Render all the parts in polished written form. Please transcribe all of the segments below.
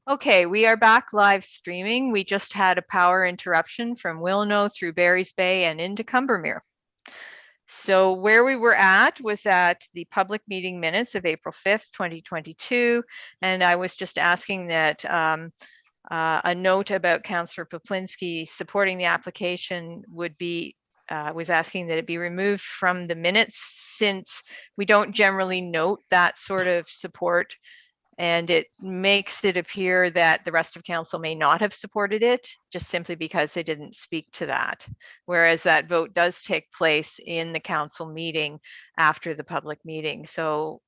Okay, we are back live streaming. We just had a power interruption from Wilno through Barry's Bay and into Combermere. So where we were at was at the public meeting minutes of April 5th, 2022. And I was just asking that a note about Councillor Poplinski supporting the application would be, was asking that it be removed from the minutes since we don't generally note that sort of support. And it makes it appear that the rest of council may not have supported it just simply because they didn't speak to that. Whereas that vote does take place in the council meeting after the public meeting. So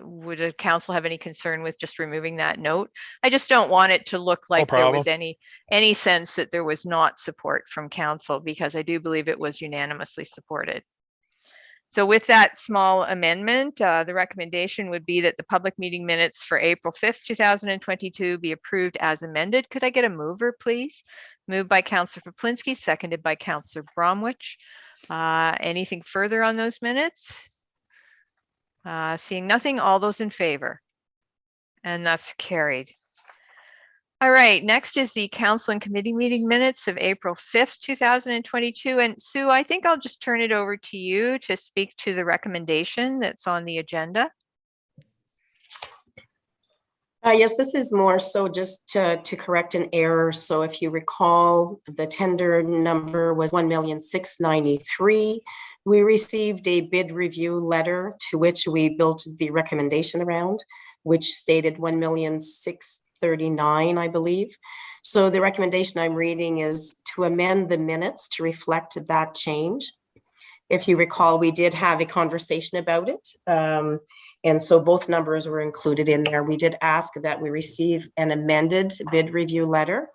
would a council have any concern with just removing that note? I just don't want it to look like there was any sense that there was not support from council, because I do believe it was unanimously supported. So with that small amendment, the recommendation would be that the public meeting minutes for April 5th, 2022 be approved as amended. Could I get a mover, please? Moved by Councillor Poplinski, seconded by Councillor Bromwich. Anything further on those minutes? Seeing nothing, all those in favor? And that's carried. All right, next is the council and committee meeting minutes of April 5th, 2022. And Sue, I think I'll just turn it over to you to speak to the recommendation that's on the agenda. Yes, this is more so just to correct an error. So if you recall, the tender number was 1,693,000. We received a bid review letter to which we built the recommendation around, which stated 1,639,000, I believe. So the recommendation I'm reading is to amend the minutes to reflect that change. If you recall, we did have a conversation about it. And so both numbers were included in there. We did ask that we receive an amended bid review letter,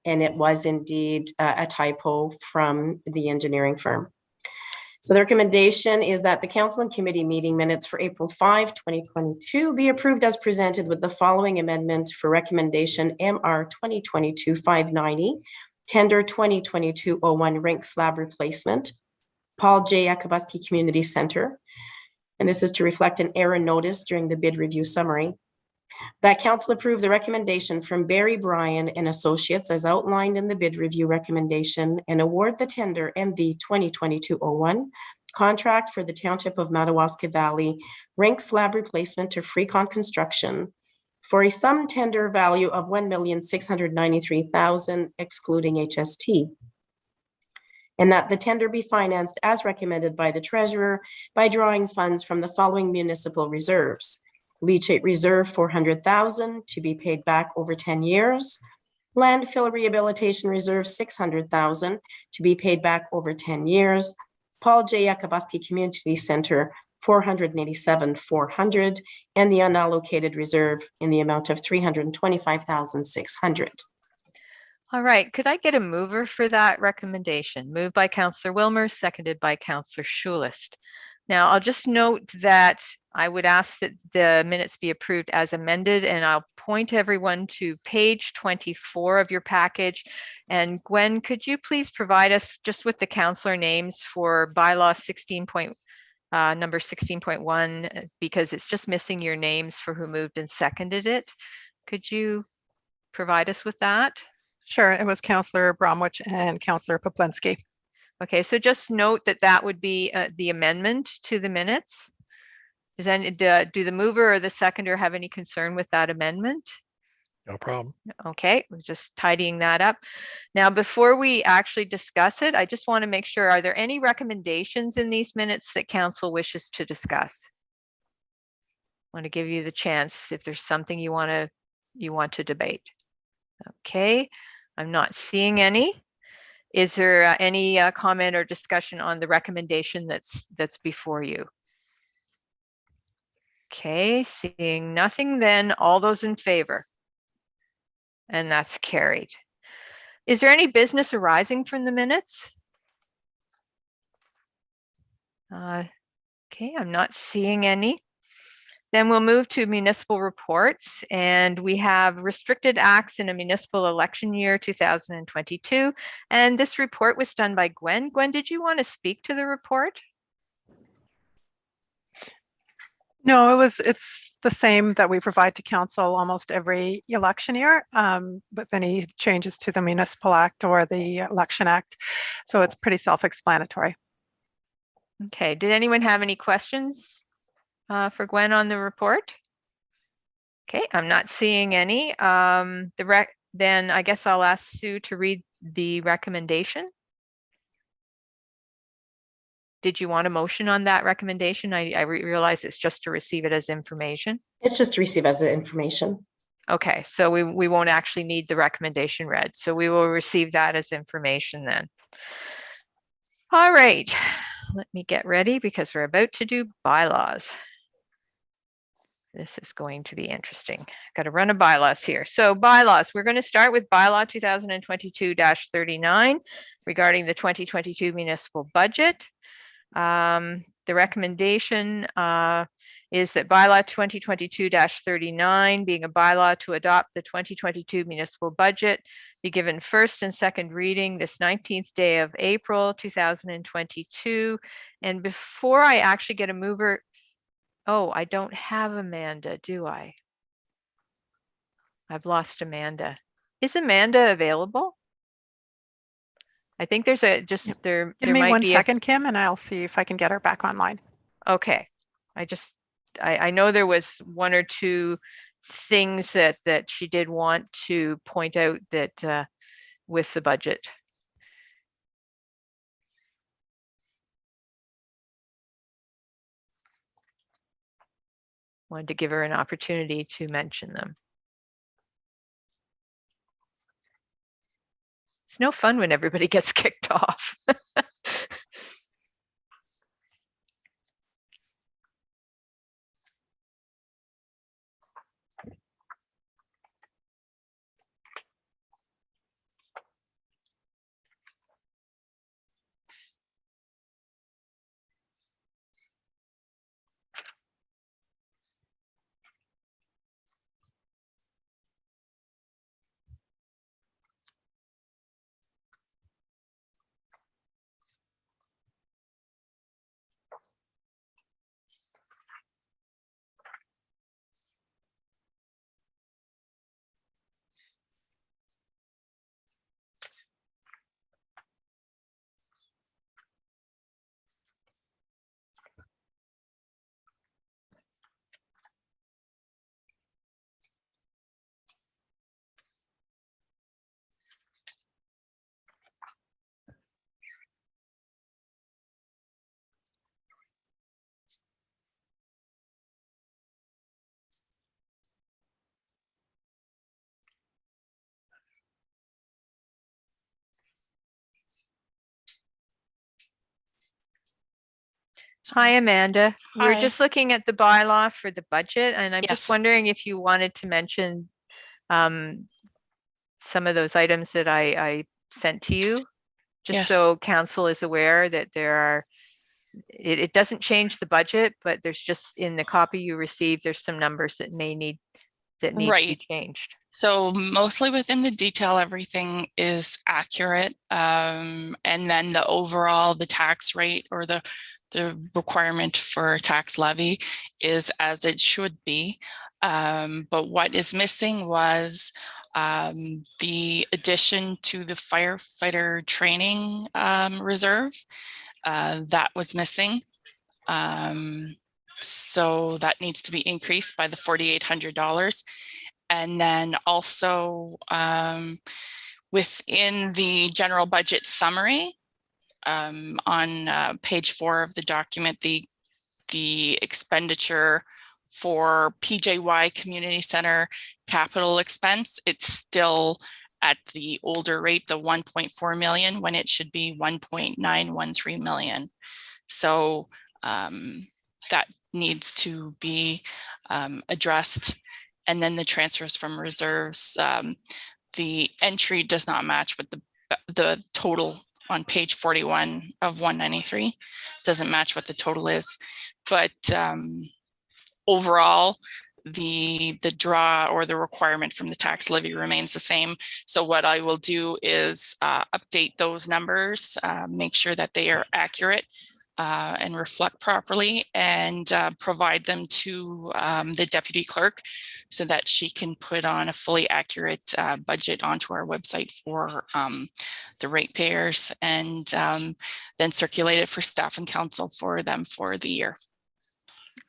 and it was indeed a typo from the engineering firm. So the recommendation is that the council and committee meeting minutes for April 5, 2022 be approved as presented with the following amendment for recommendation MR 2022-590, tender 2022-01 rink slab replacement, Paul J. Yakabuski Community Center. And this is to reflect an error notice during the bid review summary. That council approve the recommendation from Barry Bryan and Associates as outlined in the bid review recommendation and award the tender MV 2022-01 contract for the Township of Madawaska Valley rink slab replacement to Freecon Construction for a sum tender value of 1,693,000 excluding HST. And that the tender be financed as recommended by the treasurer by drawing funds from the following municipal reserves. Leachate Reserve, 400,000 to be paid back over 10 years. Landfill Rehabilitation Reserve, 600,000 to be paid back over 10 years. Paul J. Yakabuski Community Center, 487,400, and the unallocated reserve in the amount of 325,600. All right, could I get a mover for that recommendation? Moved by Councillor Wilmer, seconded by Councillor Schulist. Now, I'll just note that I would ask that the minutes be approved as amended, and I'll point everyone to page 24 of your package. And Gwen, could you please provide us just with the councillor names for bylaw 16. Number 16.1, because it's just missing your names for who moved and seconded it. Could you provide us with that? Sure, it was Councillor Bromwich and Councillor Poplinski. Okay, so just note that that would be the amendment to the minutes. Does any, do the mover or the seconder have any concern with that amendment? No problem. Okay, we're just tidying that up. Now, before we actually discuss it, I just want to make sure, are there any recommendations in these minutes that council wishes to discuss? I want to give you the chance if there's something you want to debate. Okay, I'm not seeing any. Is there any comment or discussion on the recommendation that's before you? Okay, seeing nothing, then all those in favor? And that's carried. Is there any business arising from the minutes? Okay, I'm not seeing any. Then we'll move to municipal reports, and we have restricted acts in a municipal election year 2022. And this report was done by Gwen. Gwen, did you want to speak to the report? No, it's the same that we provide to council almost every election year, with any changes to the Municipal Act or the Election Act. So it's pretty self-explanatory. Okay, did anyone have any questions for Gwen on the report? Okay, I'm not seeing any. Then I guess I'll ask Sue to read the recommendation. Did you want a motion on that recommendation? I realize it's just to receive it as information. It's just to receive as information. Okay, so we won't actually need the recommendation read. So we will receive that as information then. All right, let me get ready because we're about to do bylaws. This is going to be interesting. Got to run a bylaws here. So bylaws, we're going to start with bylaw 2022-39 regarding the 2022 municipal budget. The recommendation is that bylaw 2022-39, being a bylaw to adopt the 2022 municipal budget, be given first and second reading this 19th day of April 2022. And before I actually get a mover, oh, I don't have Amanda, do I? I've lost Amanda. Is Amanda available? I think there's a just there. Give there me might one be second, Kim, and I'll see if I can get her back online. Okay. I know there was one or two things that she did want to point out that with the budget. Wanted to give her an opportunity to mention them. It's no fun when everybody gets kicked off. Hi, Amanda. We're Hi. just looking at the bylaw for the budget, and I'm just Yes. wondering if you wanted to mention some of those items that I sent to you, just Yes. so council is aware that there are, it doesn't change the budget, but there's just in the copy you received, there's some numbers that need to be Right. changed. So mostly within the detail, everything is accurate. And then the overall, the tax rate or the requirement for tax levy is as it should be. But what is missing was the addition to the firefighter training reserve. That was missing. So that needs to be increased by the $4,800. And then also within the general budget summary on page 4 of the document, the expenditure for PJY Community Center capital expense, it's still at the older rate, the 1.4 million, when it should be 1.913 million. So that needs to be addressed. And then the transfers from reserves, the entry does not match with the total on page 41 of 193, doesn't match what the total is. But overall, the draw or the requirement from the tax levy remains the same. So what I will do is update those numbers, make sure that they are accurate and reflect properly, and provide them to the deputy clerk so that she can put on a fully accurate budget onto our website for the ratepayers, and then circulate it for staff and council for them for the year.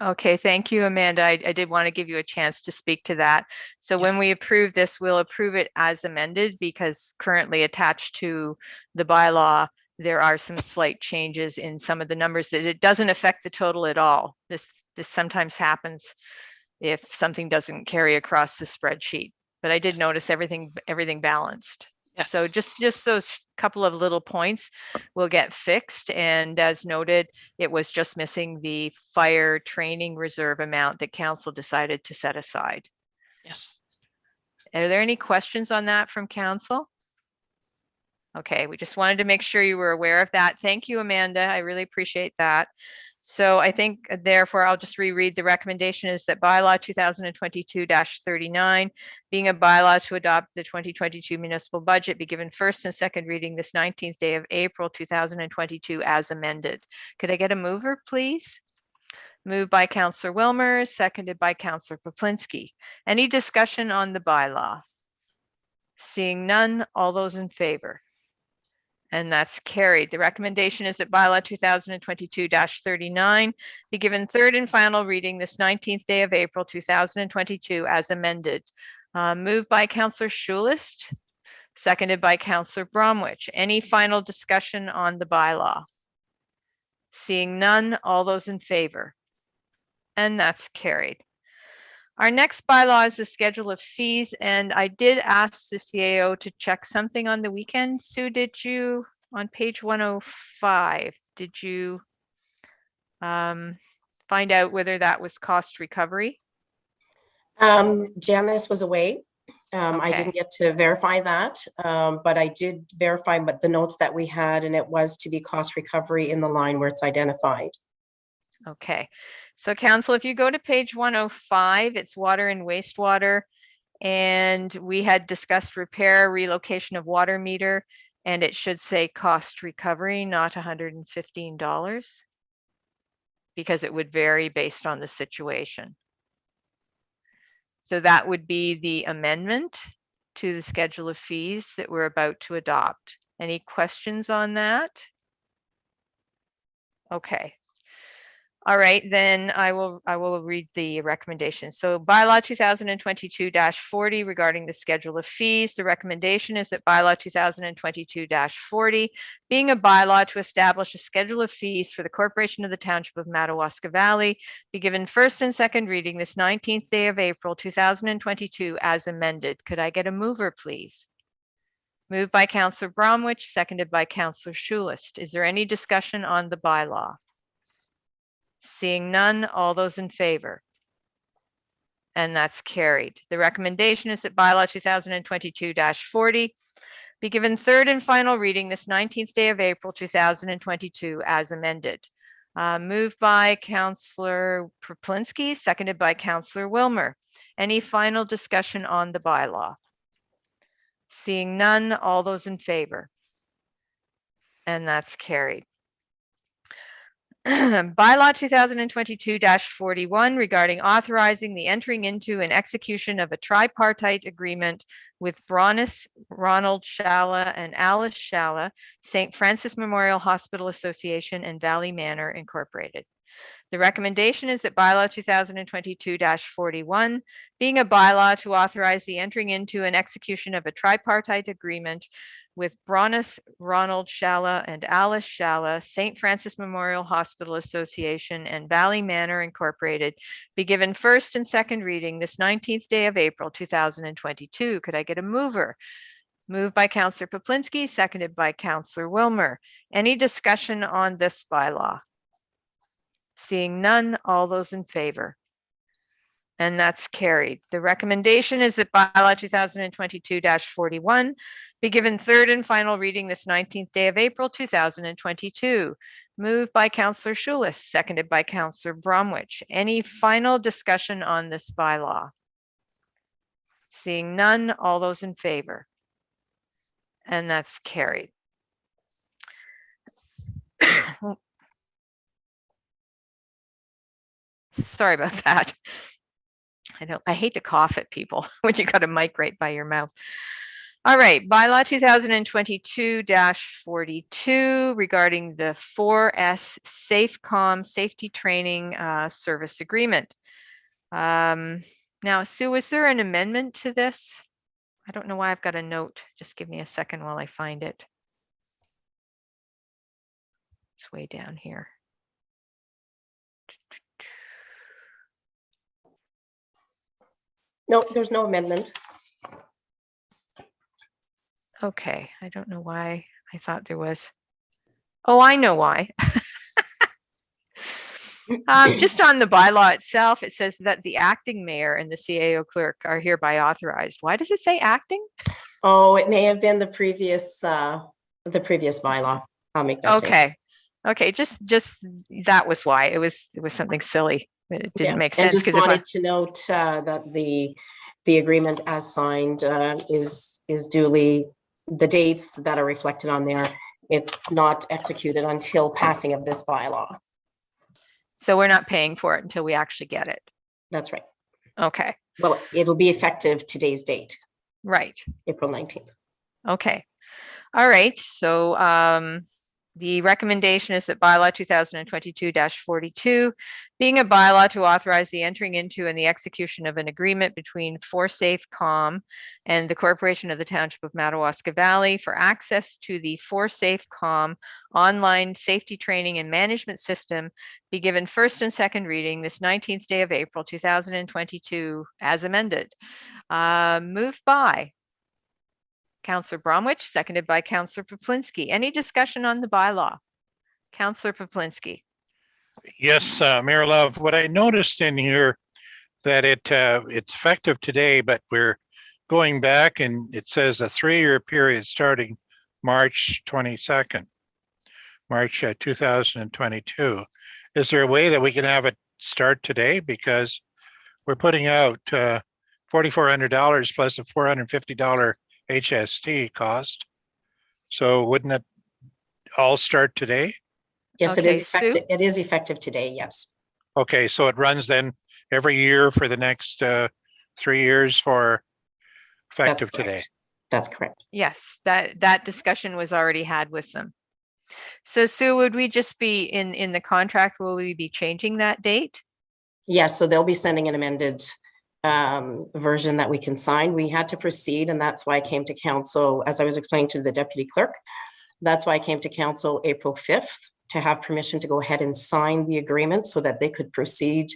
Okay, thank you, Amanda. I did want to give you a chance to speak to that. So when Yes. we approve this, we'll approve it as amended, because currently attached to the bylaw, there are some slight changes in some of the numbers that it doesn't affect the total at all. This sometimes happens if something doesn't carry across the spreadsheet. But I did Yes. notice everything balanced. Yes. So just those couple of little points will get fixed. And as noted, it was just missing the fire training reserve amount that council decided to set aside. Yes. Are there any questions on that from council? Okay, we just wanted to make sure you were aware of that. Thank you, Amanda. I really appreciate that. So I think therefore I'll just reread the recommendation is that bylaw 2022-39, being a bylaw to adopt the 2022 municipal budget, be given first and second reading this 19th day of April 2022 as amended. Could I get a mover, please? Moved by Councillor Wilmer, seconded by Councillor Poplinski. Any discussion on the bylaw? Seeing none, all those in favor? And that's carried. The recommendation is that bylaw 2022-39 be given third and final reading this 19th day of April 2022 as amended. Moved by Councillor Schulist, seconded by Councillor Bromwich. Any final discussion on the bylaw? Seeing none, all those in favor? And that's carried. Our next bylaw is the schedule of fees, and I did ask the CAO to check something on the weekend. Sue, did you, on page 105, did you find out whether that was cost recovery? Janice was away. I Okay. didn't get to verify that, but I did verify what the notes that we had, and it was to be cost recovery in the line where it's identified. Okay, so council, if you go to page 105, it's water and wastewater. And we had discussed repair, relocation of water meter, and it should say cost recovery, not $115, because it would vary based on the situation. So that would be the amendment to the schedule of fees that we're about to adopt. Any questions on that? Okay. All right, then I will read the recommendation. So bylaw 2022-40 regarding the schedule of fees. The recommendation is that bylaw 2022-40, being a bylaw to establish a schedule of fees for the corporation of the township of Madawaska Valley, be given first and second reading this 19th day of April 2022 as amended. Could I get a mover, please? Moved by Councillor Bromwich, seconded by Councillor Schulist. Is there any discussion on the bylaw? Seeing none, all those in favor? And that's carried. The recommendation is that bylaw 2022-40 be given third and final reading this 19th day of April 2022 as amended. Moved by Councillor Poplinski, seconded by Councillor Wilmer. Any final discussion on the bylaw? Seeing none, all those in favor? And that's carried. Bylaw 2022-41 regarding authorizing the entering into an execution of a tripartite agreement with Bronis, Ronald Shalla, and Alice Shalla, St. Francis Memorial Hospital Association, and Valley Manor Incorporated. The recommendation is that bylaw 2022-41, being a bylaw to authorize the entering into an execution of a tripartite agreement with Bronis, Ronald Shalla, and Alice Shalla, St. Francis Memorial Hospital Association, and Valley Manor Incorporated, be given first and second reading this 19th day of April 2022. Could I get a mover? Moved by Councillor Poplinski, seconded by Councillor Wilmer. Any discussion on this bylaw? Seeing none, all those in favor? And that's carried. The recommendation is that bylaw 2022-41 be given third and final reading this 19th day of April 2022. Moved by Councillor Schulist, seconded by Councillor Bromwich. Any final discussion on this bylaw? Seeing none, all those in favor? And that's carried. Sorry about that. I hate to cough at people when you got a mic right by your mouth. All right, bylaw 2022-42 regarding the 4S SafeCom safety training service agreement. Now, Sue, is there an amendment to this? I don't know why I've got a note. Just give me a second while I find it. It's way down here. No, there's no amendment. Okay, I don't know why I thought there was. Oh, I know why. Just on the bylaw itself, it says that the acting mayor and the CAO clerk are hereby authorized. Why does it say acting? Oh, it may have been the previous bylaw. I'll make that change. Okay. Okay, just that was why. It was something silly. It didn't make And sense just because wanted to note that the agreement as signed is duly, the dates that are reflected on there, it's not executed until passing of this bylaw. so we're not paying for it until we actually get it. That's right. Okay, Well, it'll be effective today's date, right. April 19th. Okay. All right. So the recommendation is that bylaw 2022-42, being a bylaw to authorize the entering into and the execution of an agreement between ForSafeCom and the Corporation of the Township of Madawaska Valley for access to the ForSafeCom online safety training and management system be given first and second reading this 19th day of April 2022 as amended. Moved by Councillor Bromwich, seconded by Councillor Poplinski. Any discussion on the bylaw? Councillor Poplinski. Yes, Mayor Love, what I noticed in here that it's effective today, but we're going back and it says a 3-year period starting March 22nd, March 2022. Is there a way that we can have it start today? Because we're putting out $4,400 plus a $450 HST cost. So wouldn't it all start today? Yes, Okay, it is effective. Sue? It is effective today. Yes. Okay, so it runs then every year for the next 3 years for effective That's today. correct. That's correct. Yes, that discussion was already had with them. So Sue, would we just be in the contract, will we be changing that date? Yes, so they'll be sending an amended version that we can sign. We had to proceed, and that's why I came to council, as I was explaining to the deputy clerk. That's why I came to council April 5th to have permission to go ahead and sign the agreement so that they could proceed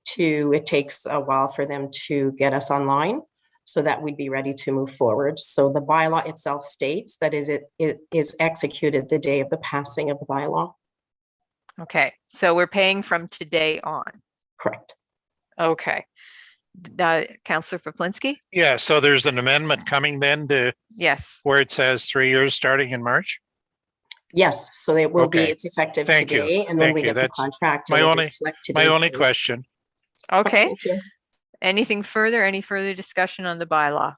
to, it takes a while for them to get us online so that we'd be ready to move forward. So the bylaw itself states that it is executed the day of the passing of the bylaw. Okay, so we're paying from today on. Correct. Okay. Councillor Poplinski? Yeah, so there's an amendment coming then to Yes. where it says 3 years starting in March? Yes, so it will be, Okay. it's effective Thank you. today. And when Thank we you. get the That's contract, my it'll only- reflect My today's only date. question. Okay. Thank you. Anything further? Any further discussion on the bylaw?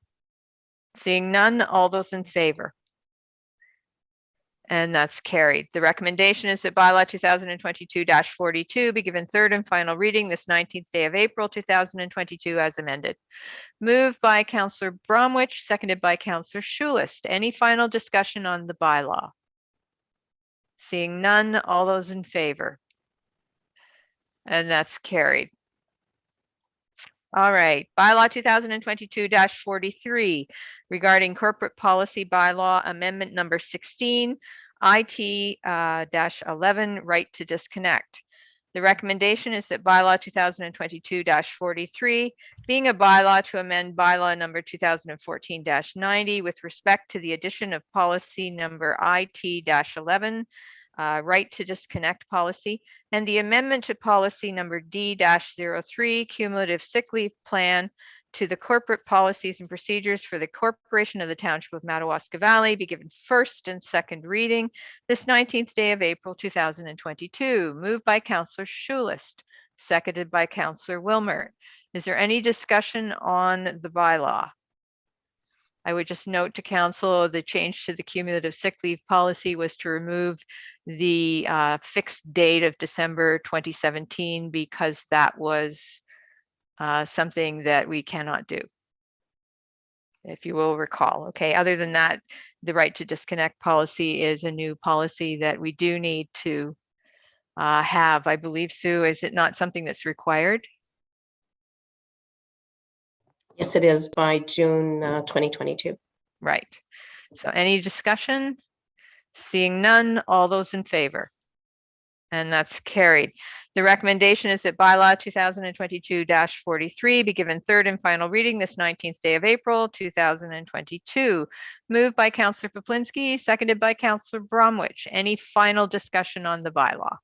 Seeing none, all those in favor? And that's carried. The recommendation is that bylaw 2022-42 be given third and final reading this 19th day of April 2022 as amended. Moved by Councillor Bromwich, seconded by Councillor Schulist. Any final discussion on the bylaw? Seeing none, all those in favor? And that's carried. All right, bylaw 2022-43 regarding corporate policy bylaw amendment number 16, IT-11, right to disconnect. The recommendation is that bylaw 2022-43, being a bylaw to amend bylaw number 2014-90 with respect to the addition of policy number IT-11, right to disconnect policy, and the amendment to policy number D-03, cumulative sick leave plan, to the corporate policies and procedures for the Corporation of the Township of Madawaska Valley be given first and second reading this 19th day of April 2022. Moved by Councillor Schulist, seconded by Councillor Wilmer. Is there any discussion on the bylaw? I would just note to council, the change to the cumulative sick leave policy was to remove the fixed date of December 2017 because that was something that we cannot do, if you will recall. Okay, other than that, the right to disconnect policy is a new policy that we do need to have. I believe, Sue, is it not something that's required? Yes, it is by June 2022. Right. So any discussion? Seeing none, all those in favor? And that's carried. The recommendation is that bylaw 2022-43 be given third and final reading this 19th day of April, 2022. Moved by Councillor Poplinski, seconded by Councillor Bromwich. Any final discussion on the bylaw?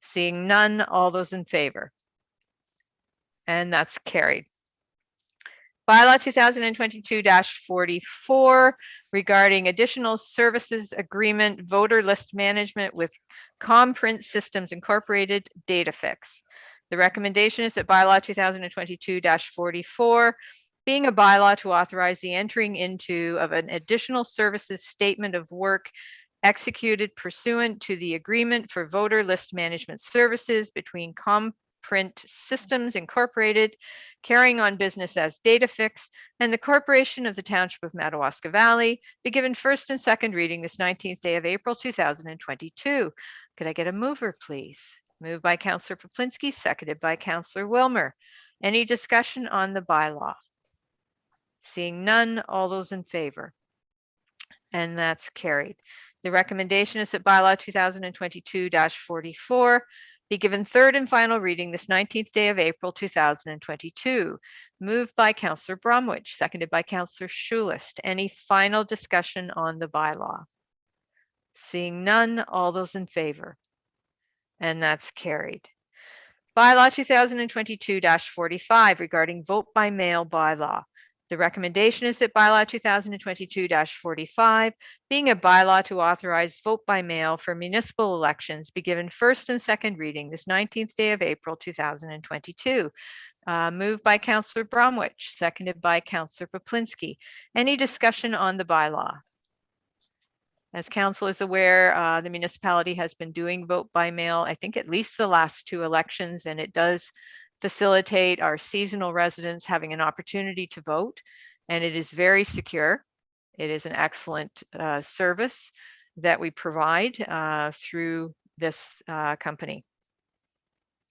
Seeing none, all those in favor? And that's carried. Bylaw 2022-44 regarding additional services agreement voter list management with Comprint Systems Incorporated data fix. The recommendation is that bylaw 2022-44 being a bylaw to authorize the entering into of an additional services statement of work executed pursuant to the agreement for voter list management services between Comprint Systems Incorporated, carrying on business as DataFix, and the Corporation of the Township of Madawaska Valley, be given first and second reading this 19th day of April 2022. Could I get a mover, please? Moved by Councillor Poplinski, seconded by Councillor Wilmer. Any discussion on the bylaw? Seeing none, all those in favor? And that's carried. The recommendation is that bylaw 2022-44 be given third and final reading this 19th day of April 2022. Moved by Councillor Bromwich, seconded by Councillor Schulist. Any final discussion on the bylaw? Seeing none, all those in favor? And that's carried. Bylaw 2022-45 regarding vote by mail bylaw. The recommendation is that bylaw 2022-45, being a bylaw to authorize vote by mail for municipal elections, be given first and second reading this 19th day of April 2022. Moved by Councillor Bromwich, seconded by Councillor Poplinski. Any discussion on the bylaw? As council is aware, the municipality has been doing vote by mail, I think at least the last two elections, and it does facilitate our seasonal residents having an opportunity to vote, and it is very secure. It is an excellent service that we provide through this company.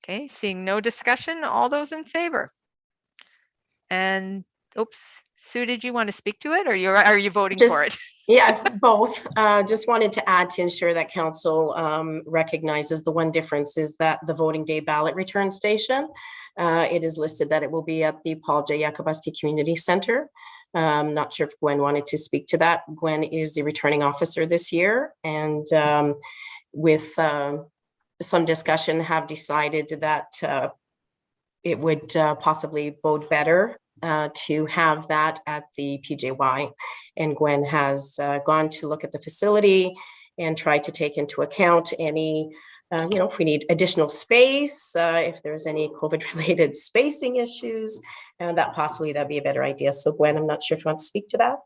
Okay, seeing no discussion, all those in favor? And oops, Sue, did you want to speak to it, or are you voting for it? Yeah, both. Just wanted to add to ensure that council recognizes the one difference is that the voting day ballot return station, it is listed that it will be at the Paul J. Yakubuski Community Center. I'm not sure if Gwen wanted to speak to that. Gwen is the returning officer this year, and with some discussion have decided that it would possibly bode better to have that at the PJY. And Gwen has gone to look at the facility and tried to take into account any, if we need additional space, if there's any COVID-related spacing issues, and that possibly that'd be a better idea. So Gwen, I'm not sure if you want to speak to that.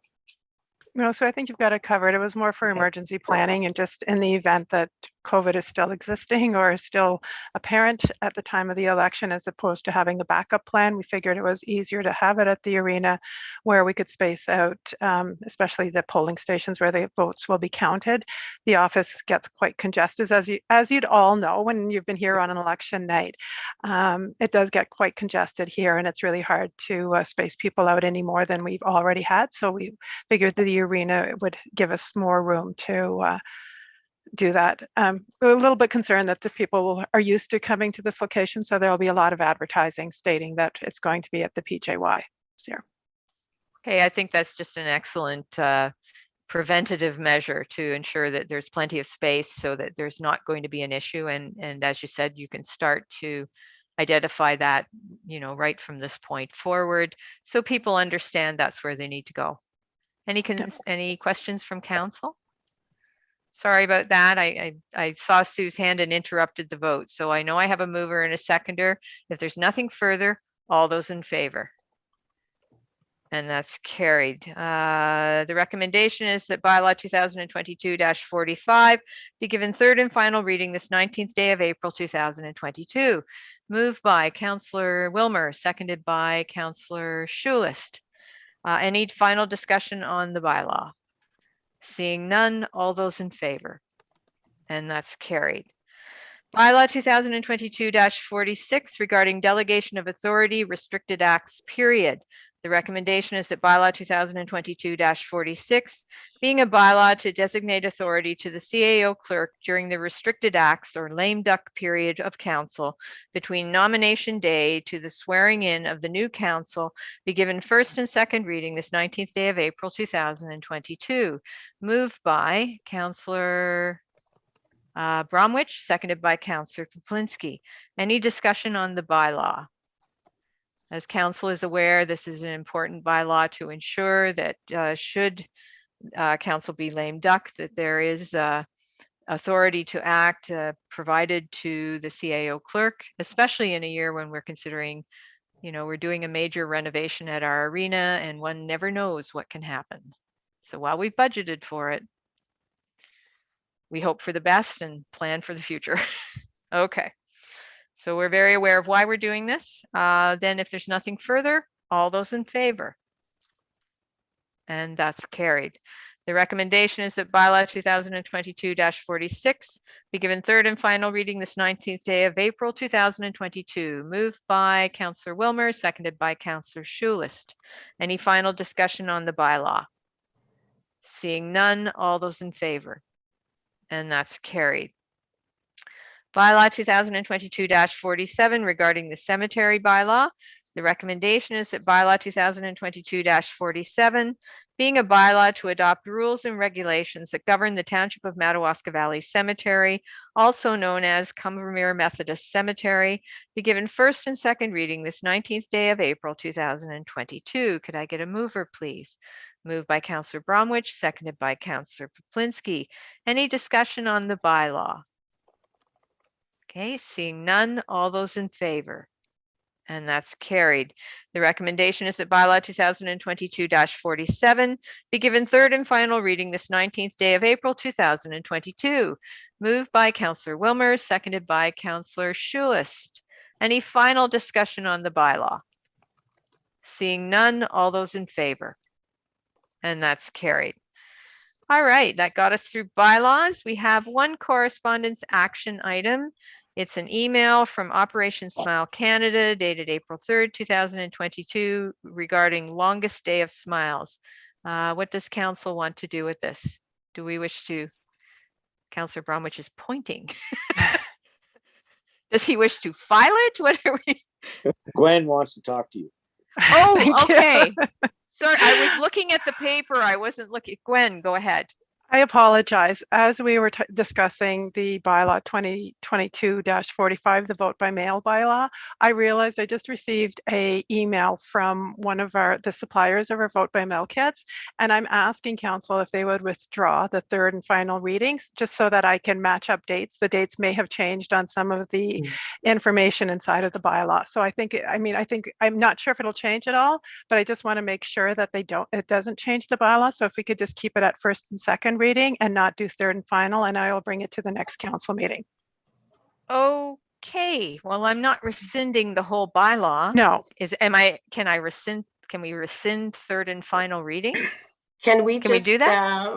No, so I think you've got it covered. It was more for emergency planning and just in the event that COVID is still existing or is still apparent at the time of the election, as opposed to having a backup plan. We figured it was easier to have it at the arena where we could space out, especially the polling stations where the votes will be counted. The office gets quite congested, as you'd all know when you've been here on an election night. It does get quite congested here, and it's really hard to space people out any more than we've already had. So we figured that the arena would give us more room to do that. We're a little bit concerned that the people are used to coming to this location, so there will be a lot of advertising stating that it's going to be at the PJY this year. Okay, I think that's just an excellent preventative measure to ensure that there's plenty of space so that there's not going to be an issue. And as you said, you can start to identify that, right from this point forward, so people understand that's where they need to go. Any questions from council? Sorry about that. I saw Sue's hand and interrupted the vote. So I know I have a mover and a seconder. If there's nothing further, all those in favor? And that's carried. The recommendation is that bylaw 2022-45 be given third and final reading this 19th day of April 2022. Moved by Councillor Wilmer, seconded by Councillor Schulist. Any final discussion on the bylaw? Seeing none, all those in favor? And that's carried. Bylaw 2022-46 regarding delegation of authority, restricted acts, period. The recommendation is that bylaw 2022-46, being a bylaw to designate authority to the CAO clerk during the restricted acts or lame duck period of council between nomination day to the swearing in of the new council, be given first and second reading this 19th day of April 2022. Moved by Councillor Bromwich, seconded by Councillor Poplinski. Any discussion on the bylaw? As council is aware, this is an important bylaw to ensure that should council be lame duck, that there is authority to act provided to the CAO clerk, especially in a year when we're considering, we're doing a major renovation at our arena and one never knows what can happen. So while we've budgeted for it, we hope for the best and plan for the future. Okay. So we're very aware of why we're doing this. Then if there's nothing further, all those in favor? And that's carried. The recommendation is that bylaw 2022-46 be given third and final reading this 19th day of April 2022. Moved by Councillor Wilmer, seconded by Councillor Schulist. Any final discussion on the bylaw? Seeing none, all those in favor? And that's carried. Bylaw 2022-47 regarding the cemetery bylaw. The recommendation is that bylaw 2022-47, being a bylaw to adopt rules and regulations that govern the Township of Madawaska Valley Cemetery, also known as Combermere Methodist Cemetery, be given first and second reading this 19th day of April 2022. Could I get a mover, please? Moved by Councillor Bromwich, seconded by Councillor Poplinski. Any discussion on the bylaw? Okay, seeing none, all those in favor? And that's carried. The recommendation is that bylaw 2022-47 be given third and final reading this 19th day of April 2022. Moved by Councillor Wilmer, seconded by Councillor Schulist. Any final discussion on the bylaw? Seeing none, all those in favor? And that's carried. All right, that got us through bylaws. We have one correspondence action item. It's an email from Operation Smile Canada dated April 3rd, 2022 regarding longest day of smiles. What does council want to do with this? Do we wish to, Councillor Bromwich is pointing. Does he wish to file it? What are we? Gwen wants to talk to you. Oh, okay. Sorry, I was looking at the paper. I wasn't looking. Gwen, go ahead. I apologize. As we were discussing the bylaw 2022-45, the vote by mail bylaw, I realized I just received an email from one of the suppliers of our vote by mail kits, and I'm asking council if they would withdraw the third and final readings, just so that I can match up dates. The dates may have changed on some of the information inside of the bylaw. So I think, I'm not sure if it'll change at all, but I just want to make sure that it doesn't change the bylaw. So if we could just keep it at first and second reading and not do third and final, and I will bring it to the next council meeting. Okay, well, I'm not rescinding the whole bylaw. No. Can we rescind third and final reading? Can we do that?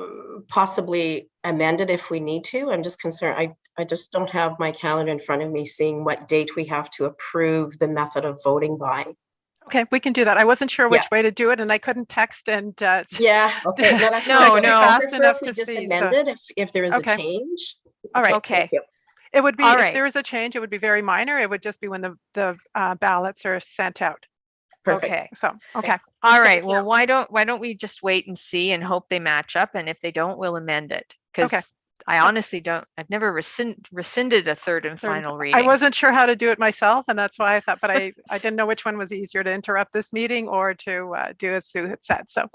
Possibly amend it if we need to? I'm just concerned. I just don't have my calendar in front of me seeing what date we have to approve the method of voting by. Okay, we can do that. I wasn't sure which way to do it, and I couldn't text and. Yeah. Okay. No, that's no. Fast enough to just amend it if there is a change. All right. Okay. It would be if there is a change. It would be very minor. It would just be when the ballots are sent out. Perfect. Okay. So okay. All right. Well, why don't we just wait and see and hope they match up, and if they don't, we'll amend it. Because I honestly don't. I've never rescinded a third and final reading. I wasn't sure how to do it myself, and that's why I thought. But I didn't know which one was easier to interrupt this meeting or to do as Sue had said. So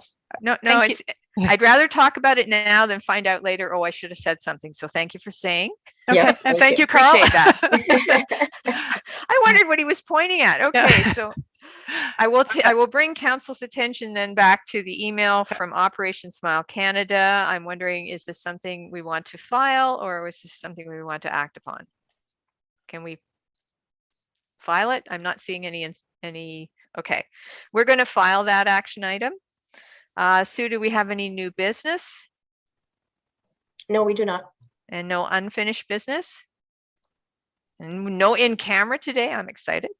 no. I'd rather talk about it now than find out later. Oh, I should have said something. So thank you for saying. Okay. Yes, and thank you, Carl. Appreciate that. I wondered what he was pointing at. Okay, so I will bring council's attention then back to the email from Operation Smile Canada. I'm wondering, is this something we want to file or is this something we want to act upon? Can we file it? I'm not seeing any, okay. We're going to file that action item. Sue, do we have any new business No, we do not. and no unfinished business? And no in camera today. I'm excited.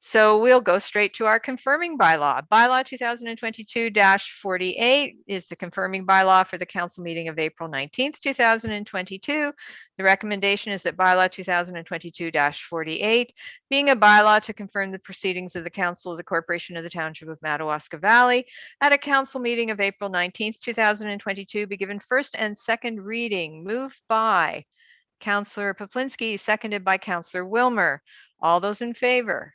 So we'll go straight to our confirming bylaw. Bylaw 2022-48 is the confirming bylaw for the council meeting of April 19th, 2022. The recommendation is that bylaw 2022-48, being a bylaw to confirm the proceedings of the council of the corporation of the township of Madawaska Valley at a council meeting of April 19th, 2022, be given first and second reading. Moved by Councillor Poplinski, seconded by Councillor Wilmer. All those in favor?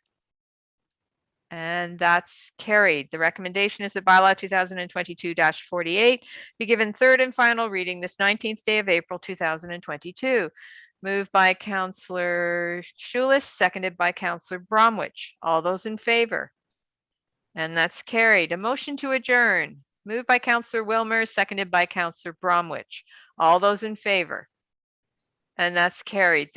And that's carried. The recommendation is that bylaw 2022-48 be given third and final reading this 19th day of April 2022. Moved by Councillor Schulis, seconded by Councillor Bromwich. All those in favor? And that's carried. A motion to adjourn. Moved by Councillor Wilmer, seconded by Councillor Bromwich. All those in favor? And that's carried.